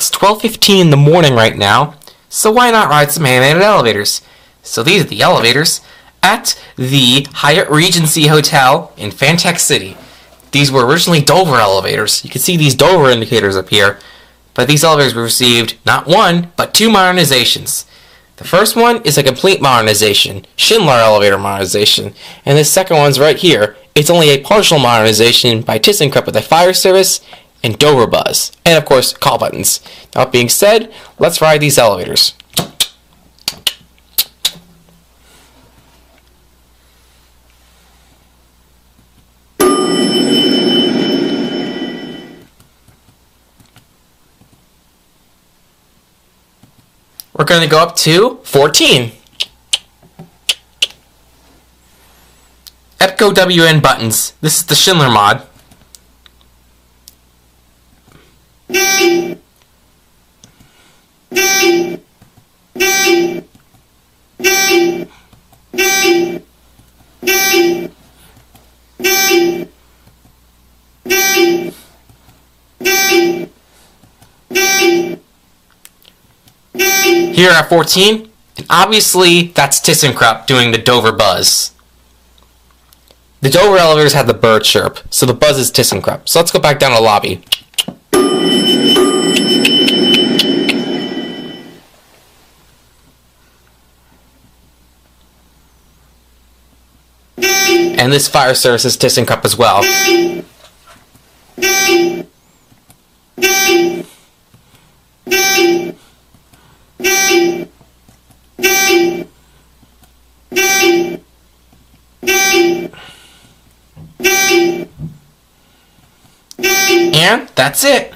It's 12:15 in the morning right now, so why not ride some animated elevators? So these are the elevators at the Hyatt Regency Hotel in Fantech City. These were originally Dover elevators. You can see these Dover indicators up here, but these elevators received not one, but two modernizations. The first one is a complete modernization, Schindler elevator modernization, and the second one's right here. It's only a partial modernization by Thyssenkrupp with a fire service and Dover buzz, and of course call buttons. That being said, let's ride these elevators. We're going to go up to 14. EPCO WN buttons. This is the Schindler mod. Here at 14, and obviously that's Thyssenkrupp doing the Dover buzz. The Dover elevators had the bird chirp, so the buzz is Thyssenkrupp. So let's go back down to the lobby. And this fire service is Thyssenkrupp as well. And that's it.